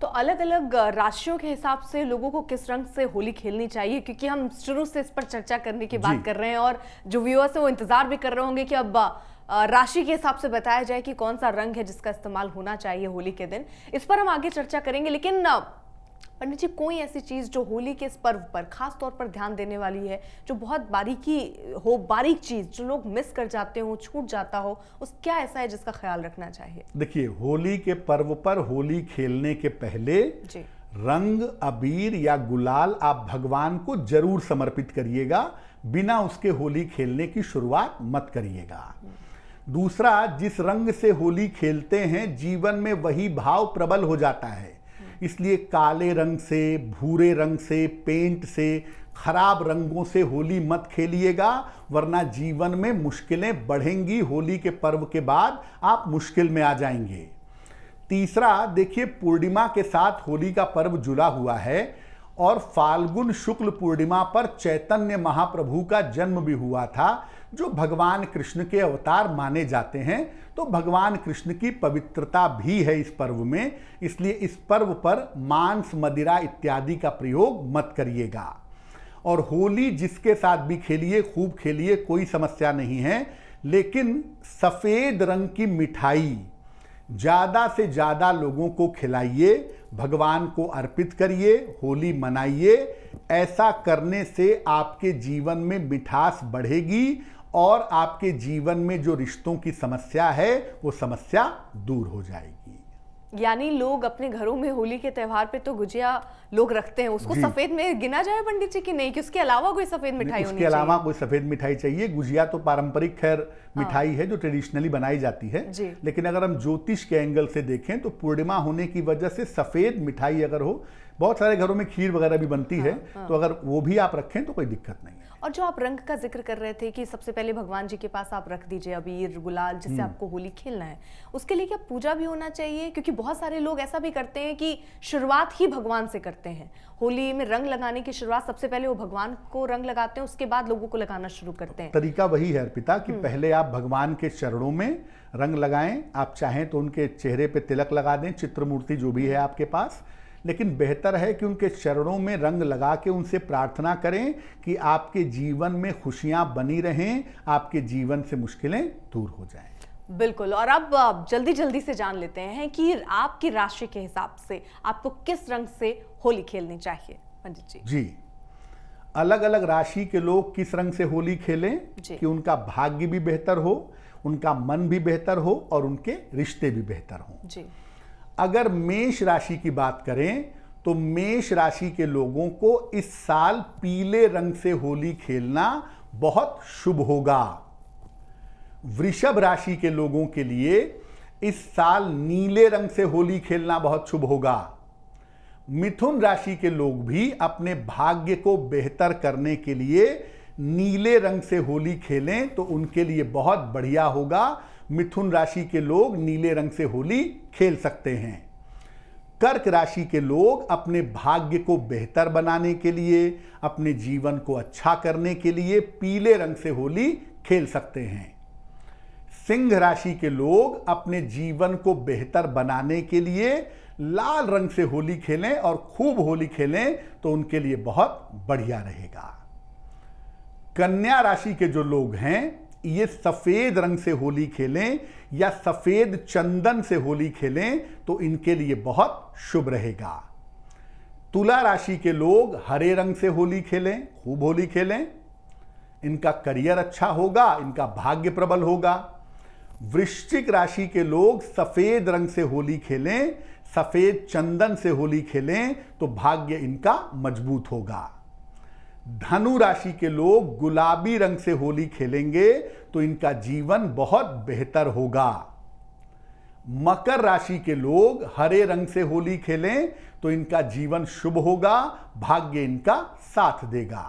तो अलग अलग राशियों के हिसाब से लोगों को किस रंग से होली खेलनी चाहिए, क्योंकि हम शुरू से इस पर चर्चा करने की बात कर रहे हैं और जो व्यूअर्स है वो इंतजार भी कर रहे होंगे कि अब राशि के हिसाब से बताया जाए कि कौन सा रंग है जिसका इस्तेमाल होना चाहिए होली के दिन। इस पर हम आगे चर्चा करेंगे, लेकिन पंडित जी, कोई ऐसी चीज जो होली के इस पर्व पर खास तौर पर ध्यान देने वाली है, जो बहुत बारीक चीज जो लोग मिस कर जाते हो, छूट जाता हो, उस क्या ऐसा है जिसका ख्याल रखना चाहिए? देखिए, होली के पर्व पर होली खेलने के पहले रंग, अबीर या गुलाल आप भगवान को जरूर समर्पित करिएगा। बिना उसके होली खेलने की शुरुआत मत करिएगा। दूसरा, जिस रंग से होली खेलते हैं जीवन में वही भाव प्रबल हो जाता है, इसलिए काले रंग से, भूरे रंग से, पेंट से, खराब रंगों से होली मत खेलिएगा, वरना जीवन में मुश्किलें बढ़ेंगी। होली के पर्व के बाद आप मुश्किल में आ जाएंगे। तीसरा, देखिए पूर्णिमा के साथ होली का पर्व जुड़ा हुआ है और फाल्गुन शुक्ल पूर्णिमा पर चैतन्य महाप्रभु का जन्म भी हुआ था, जो भगवान कृष्ण के अवतार माने जाते हैं। तो भगवान कृष्ण की पवित्रता भी है इस पर्व में, इसलिए इस पर्व पर मांस, मदिरा इत्यादि का प्रयोग मत करिएगा। और होली जिसके साथ भी खेलिए, खूब खेलिए, कोई समस्या नहीं है, लेकिन सफ़ेद रंग की मिठाई ज़्यादा से ज़्यादा लोगों को खिलाइए, भगवान को अर्पित करिए, होली मनाइए। ऐसा करने से आपके जीवन में मिठास बढ़ेगी और आपके जीवन में जो रिश्तों की समस्या है वो समस्या दूर हो जाएगी। यानी लोग अपने घरों में होली के त्योहार पे तो गुजिया लोग रखते हैं, उसको सफेद में गिना जाए पंडित जी कि नहीं, कि उसके अलावा कोई सफेद मिठाई होनी चाहिए? उसके अलावा कोई सफेद मिठाई चाहिए। गुजिया तो पारंपरिक खैर मिठाई है जो ट्रेडिशनली बनाई जाती है, लेकिन अगर हम ज्योतिष के एंगल से देखें तो पूर्णिमा होने की वजह से सफेद मिठाई अगर हो, बहुत सारे घरों में खीर वगैरह भी बनती है, तो अगर वो भी आप रखें तो कोई दिक्कत नहीं है। और जो आप रंग का जिक्र कर रहे थे कि सबसे पहले भगवान जी के पास आप रख दीजिए अबीर, गुलाल, जिससे आपको होली खेलना है, उसके लिए क्या पूजा भी होना चाहिए? क्योंकि बहुत सारे लोग ऐसा भी करते हैं कि शुरुआत ही भगवान से करते हैं। होली में रंग लगाने की शुरुआत सबसे पहले वो भगवान को रंग लगाते हैं, उसके बाद लोगों को लगाना शुरू करते हैं। तरीका वही है अर्पिता कि पहले आप भगवान के चरणों में रंग लगाएं। आप चाहें तो उनके चेहरे पे तिलक लगा दें, चित्र मूर्ति जो भी है आपके पास, लेकिन बेहतर है कि उनके चरणों में रंग लगा के उनसे प्रार्थना करें कि आपके जीवन में खुशियां बनी रहें, आपके जीवन से मुश्किलें दूर हो जाएं। बिल्कुल। और अब जल्दी जल्दी से जान लेते हैं कि आपकी राशि के हिसाब से आपको किस रंग से होली खेलनी चाहिए पंडित जी? जी, अलग अलग राशि के लोग किस रंग से होली खेलें कि उनका भाग्य भी बेहतर हो, उनका मन भी बेहतर हो और उनके रिश्ते भी बेहतर हों। जी। अगर मेष राशि की बात करें तो मेष राशि के लोगों को इस साल पीले रंग से होली खेलना बहुत शुभ होगा। वृषभ राशि के लोगों के लिए इस साल नीले रंग से होली खेलना बहुत शुभ होगा। मिथुन राशि के लोग भी अपने भाग्य को बेहतर करने के लिए नीले रंग से होली खेलें तो उनके लिए बहुत बढ़िया होगा। मिथुन राशि के लोग नीले रंग से होली खेल सकते हैं। कर्क राशि के लोग अपने भाग्य को बेहतर बनाने के लिए, अपने जीवन को अच्छा करने के लिए पीले रंग से होली खेल सकते हैं। सिंह राशि के लोग अपने जीवन को बेहतर बनाने के लिए लाल रंग से होली खेलें और खूब होली खेलें तो उनके लिए बहुत बढ़िया रहेगा। कन्या राशि के जो लोग हैं ये सफेद रंग से होली खेलें या सफेद चंदन से होली खेलें तो इनके लिए बहुत शुभ रहेगा। तुला राशि के लोग हरे रंग से होली खेलें, खूब होली खेलें, इनका करियर अच्छा होगा, इनका भाग्य प्रबल होगा। वृश्चिक राशि के लोग सफेद रंग से होली खेलें, सफेद चंदन से होली खेलें तो भाग्य इनका मजबूत होगा। धनु राशि के लोग गुलाबी रंग से होली खेलेंगे तो इनका जीवन बहुत बेहतर होगा। मकर राशि के लोग हरे रंग से होली खेलें तो इनका जीवन शुभ होगा, भाग्य इनका साथ देगा।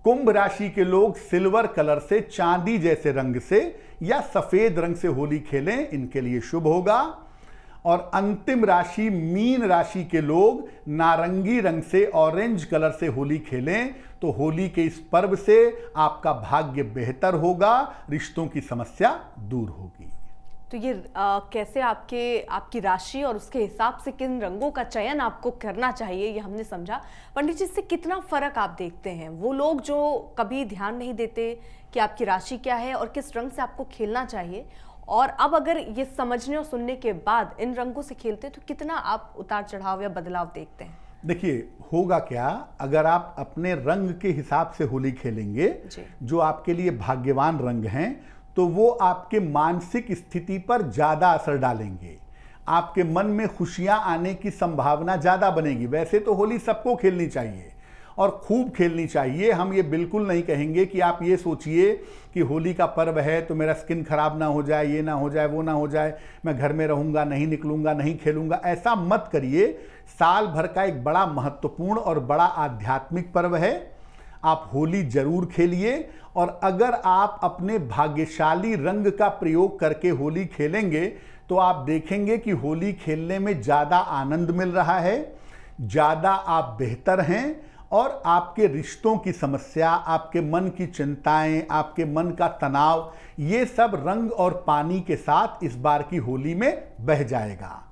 कुंभ राशि के लोग सिल्वर कलर से, चांदी जैसे रंग से या सफेद रंग से होली खेलें, इनके लिए शुभ होगा। और अंतिम राशि मीन राशि के लोग नारंगी रंग से, ऑरेंज कलर से होली खेलें तो होली के इस पर्व से आपका भाग्य बेहतर होगा, रिश्तों की समस्या दूर होगी। तो ये कैसे आपकी राशि और उसके हिसाब से किन रंगों का चयन आपको करना चाहिए ये हमने समझा। पंडित जी, इससे कितना फर्क आप देखते हैं? वो लोग जो कभी ध्यान नहीं देते कि आपकी राशि क्या है और किस रंग से आपको खेलना चाहिए, और अब अगर ये समझने और सुनने के बाद इन रंगों से खेलते तो कितना आप उतार चढ़ाव या बदलाव देखते हैं? देखिए, होगा क्या, अगर आप अपने रंग के हिसाब से होली खेलेंगे, जो आपके लिए भाग्यवान रंग हैं, तो वो आपके मानसिक स्थिति पर ज़्यादा असर डालेंगे। आपके मन में खुशियां आने की संभावना ज़्यादा बनेगी। वैसे तो होली सबको खेलनी चाहिए और खूब खेलनी चाहिए। हम ये बिल्कुल नहीं कहेंगे कि आप ये सोचिए कि होली का पर्व है तो मेरा स्किन खराब ना हो जाए, ये ना हो जाए, वो ना हो जाए, मैं घर में रहूँगा, नहीं निकलूँगा, नहीं खेलूँगा। ऐसा मत करिए। साल भर का एक बड़ा महत्वपूर्ण और बड़ा आध्यात्मिक पर्व है। आप होली जरूर खेलिए, और अगर आप अपने भाग्यशाली रंग का प्रयोग करके होली खेलेंगे तो आप देखेंगे कि होली खेलने में ज़्यादा आनंद मिल रहा है, ज़्यादा आप बेहतर हैं, और आपके रिश्तों की समस्या, आपके मन की चिंताएं, आपके मन का तनाव, ये सब रंग और पानी के साथ इस बार की होली में बह जाएगा।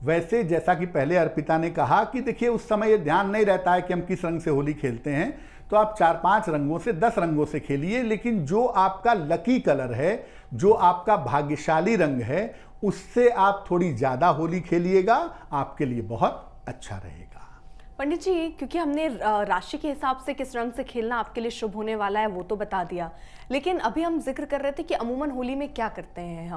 वैसे जैसा कि पहले अर्पिता ने कहा कि देखिए उस समय ये ध्यान नहीं रहता है कि हम किस रंग से होली खेलते हैं, तो आप 4-5 रंगों से 10 रंगों से खेलिए, लेकिन जो आपका लकी कलर है, जो आपका भाग्यशाली रंग है, उससे आप थोड़ी ज़्यादा होली खेलिएगा, आपके लिए बहुत अच्छा रहेगा। पंडित जी, क्योंकि हमने राशि के हिसाब से किस रंग से खेलना आपके लिए शुभ होने वाला है वो तो बता दिया, लेकिन अभी हम जिक्र कर रहे थे कि अमूमन होली में क्या करते हैं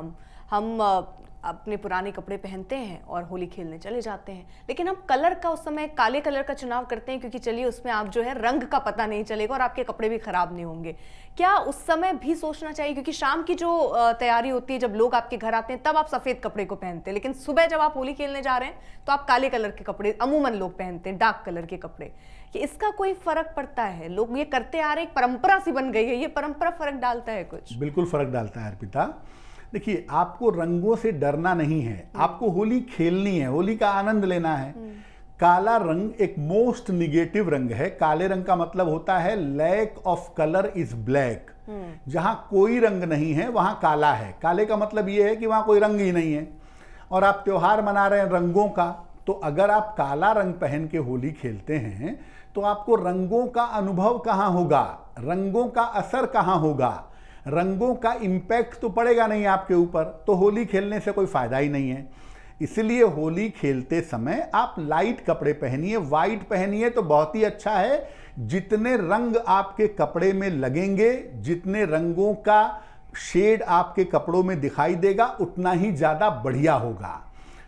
हम अपने पुराने कपड़े पहनते हैं और होली खेलने चले जाते हैं, लेकिन हम कलर का उस समय काले कलर का चुनाव करते हैं, क्योंकि चलिए उसमें आप जो है रंग का पता नहीं चलेगा और आपके कपड़े भी खराब नहीं होंगे। क्या उस समय भी सोचना चाहिए, क्योंकि शाम की जो तैयारी होती है, जब लोग आपके घर आते हैं तब आप सफेद कपड़े को पहनते हैं, लेकिन सुबह जब आप होली खेलने जा रहे हैं तो आप काले कलर के कपड़े अमूमन लोग पहनते हैं, डार्क कलर के कपड़े। कि इसका कोई फर्क पड़ता है? लोग ये करते आ रहे, एक परंपरा सी बन गई है, ये परंपरा फर्क डालता है कुछ? बिल्कुल फर्क डालता है अर्पिता। देखिए, आपको रंगों से डरना नहीं है, आपको होली खेलनी है, होली का आनंद लेना है। काला रंग एक मोस्ट निगेटिव रंग है। काले रंग का मतलब होता है lack of colour is black. जहां कोई रंग नहीं है वहां काला है। काले का मतलब यह है कि वहां कोई रंग ही नहीं है। और आप त्योहार मना रहे हैं रंगों का, तो अगर आप काला रंग पहन के होली खेलते हैं तो आपको रंगों का अनुभव कहां होगा, रंगों का असर कहां होगा, रंगों का इम्पैक्ट तो पड़ेगा नहीं आपके ऊपर, तो होली खेलने से कोई फायदा ही नहीं है। इसलिए होली खेलते समय आप लाइट कपड़े पहनिए, वाइट पहनिए तो बहुत ही अच्छा है। जितने रंग आपके कपड़े में लगेंगे, जितने रंगों का शेड आपके कपड़ों में दिखाई देगा, उतना ही ज़्यादा बढ़िया होगा।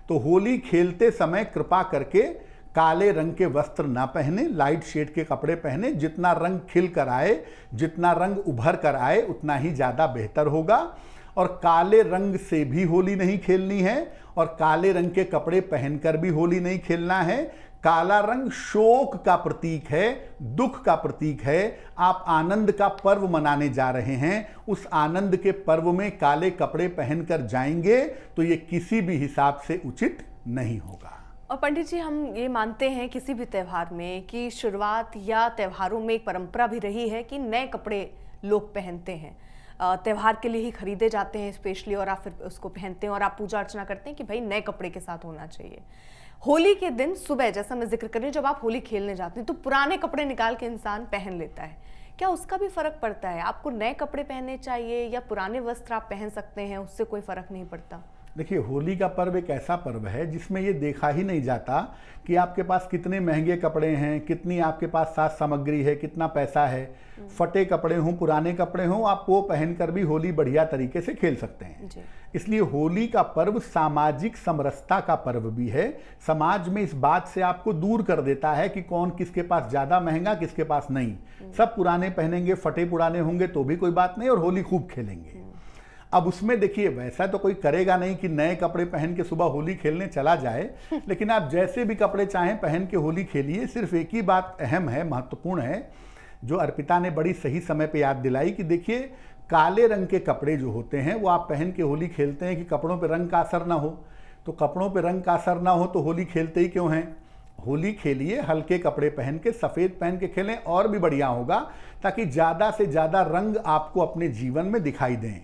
तो होली खेलते समय कृपा करके काले रंग के वस्त्र ना पहने, लाइट शेड के कपड़े पहने। जितना रंग खिल कर आए, जितना रंग उभर कर आए, उतना ही ज़्यादा बेहतर होगा। और काले रंग से भी होली नहीं खेलनी है, और काले रंग के कपड़े पहनकर भी होली नहीं खेलना है। काला रंग शोक का प्रतीक है, दुख का प्रतीक है। आप आनंद का पर्व मनाने जा रहे हैं, उस आनंद के पर्व में काले कपड़े पहनकर जाएंगे तो ये किसी भी हिसाब से उचित नहीं होगा। और पंडित जी, हम ये मानते हैं किसी भी त्यौहार में कि शुरुआत या त्योहारों में एक परंपरा भी रही है कि नए कपड़े लोग पहनते हैं, त्यौहार के लिए ही खरीदे जाते हैं स्पेशली, और आप फिर उसको पहनते हैं और आप पूजा अर्चना करते हैं कि भाई नए कपड़े के साथ होना चाहिए। होली के दिन सुबह, जैसा मैं जिक्र कर रही हूँ, जब आप होली खेलने जाते हैं तो पुराने कपड़े निकाल के इंसान पहन लेता है। क्या उसका भी फर्क पड़ता है? आपको नए कपड़े पहनने चाहिए या पुराने वस्त्र आप पहन सकते हैं, उससे कोई फर्क नहीं पड़ता? देखिए, होली का पर्व एक ऐसा पर्व है जिसमें ये देखा ही नहीं जाता कि आपके पास कितने महंगे कपड़े हैं, कितनी आपके पास साज सामग्री है, कितना पैसा है। फटे कपड़े हों, पुराने कपड़े हों, आप वो पहनकर भी होली बढ़िया तरीके से खेल सकते हैं। इसलिए होली का पर्व सामाजिक समरसता का पर्व भी है। समाज में इस बात से आपको दूर कर देता है कि कौन किसके पास ज़्यादा महंगा, किसके पास नहीं। सब पुराने पहनेंगे, फटे पुराने होंगे तो भी कोई बात नहीं, और होली खूब खेलेंगे। अब उसमें देखिए, वैसा तो कोई करेगा नहीं कि नए कपड़े पहन के सुबह होली खेलने चला जाए, लेकिन आप जैसे भी कपड़े चाहें पहन के होली खेलिए। सिर्फ एक ही बात अहम है, महत्वपूर्ण है, जो अर्पिता ने बड़ी सही समय पे याद दिलाई कि देखिए, काले रंग के कपड़े जो होते हैं वो आप पहन के होली खेलते हैं कि कपड़ों पे रंग का असर ना हो। तो कपड़ों पे रंग का असर ना हो तो होली खेलते ही क्यों हैं? होली खेलिए हल्के कपड़े पहन के, सफ़ेद पहन के खेलें, और भी बढ़िया होगा, ताकि ज़्यादा से ज़्यादा रंग आपको अपने जीवन में दिखाई दें।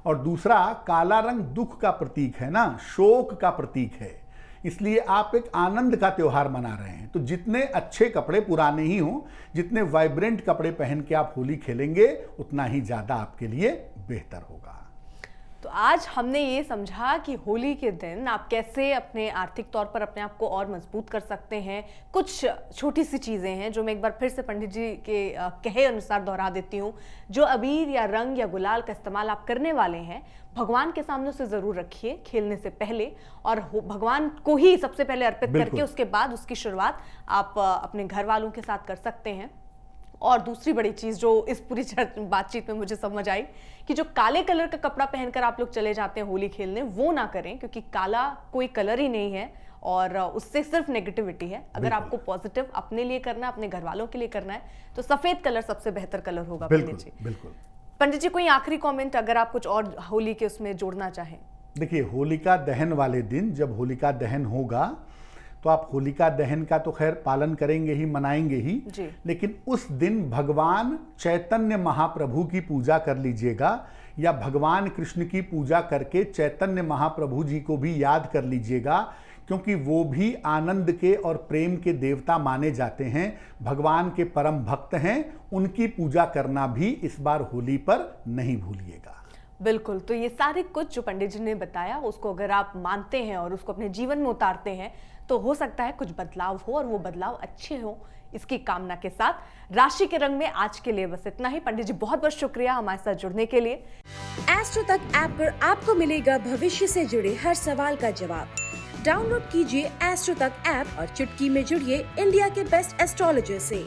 और दूसरा, काला रंग दुख का प्रतीक है ना, शोक का प्रतीक है। इसलिए आप एक आनंद का त्योहार मना रहे हैं, तो जितने अच्छे कपड़े पुराने ही हों, जितने वाइब्रेंट कपड़े पहन के आप होली खेलेंगे, उतना ही ज़्यादा आपके लिए बेहतर होगा। तो आज हमने ये समझा कि होली के दिन आप कैसे अपने आर्थिक तौर पर अपने आप को और मजबूत कर सकते हैं। कुछ छोटी सी चीज़ें हैं जो मैं एक बार फिर से पंडित जी के कहे अनुसार दोहरा देती हूँ। जो अबीर या रंग या गुलाल का इस्तेमाल आप करने वाले हैं, भगवान के सामने उसे ज़रूर रखिए खेलने से पहले, और भगवान को ही सबसे पहले अर्पित करके उसके बाद उसकी शुरुआत आप अपने घर वालों के साथ कर सकते हैं। और दूसरी बड़ी चीज़ जो इस पूरी बातचीत में मुझे समझ आई कि जो काले कलर का कपड़ा पहनकर आप लोग चले जाते हैं होली खेलने, वो ना करें, क्योंकि काला कोई कलर ही नहीं है और उससे सिर्फ नेगेटिविटी है। अगर आपको पॉजिटिव अपने लिए करना है, अपने घर वालों के लिए करना है, तो सफेद कलर सबसे बेहतर कलर होगा। पंडित जी, बिल्कुल। पंडित जी, कोई आखिरी कमेंट अगर आप कुछ और होली के उसमें जोड़ना चाहें? देखिए, होलिका दहन वाले दिन जब होलिका दहन होगा तो आप होलिका दहन का तो खैर पालन करेंगे ही, मनाएंगे ही, लेकिन उस दिन भगवान चैतन्य महाप्रभु की पूजा कर लीजिएगा, या भगवान कृष्ण की पूजा करके चैतन्य महाप्रभु जी को भी याद कर लीजिएगा, क्योंकि वो भी आनंद के और प्रेम के देवता माने जाते हैं, भगवान के परम भक्त हैं। उनकी पूजा करना भी इस बार होली पर नहीं भूलिएगा। बिल्कुल। तो ये सारे कुछ जो पंडित जी ने बताया, उसको अगर आप मानते हैं और उसको अपने जीवन में उतारते हैं, तो हो सकता है कुछ बदलाव हो और वो बदलाव अच्छे हो। इसकी कामना के साथ राशि के रंग में आज के लिए बस इतना ही। पंडित जी, बहुत बहुत शुक्रिया हमारे साथ जुड़ने के लिए। एस्ट्रो तक ऐप पर आपको मिलेगा भविष्य से जुड़े हर सवाल का जवाब। डाउनलोड कीजिए एस्ट्रो तक ऐप और चुटकी में जुड़िए इंडिया के बेस्ट एस्ट्रोलॉजर से।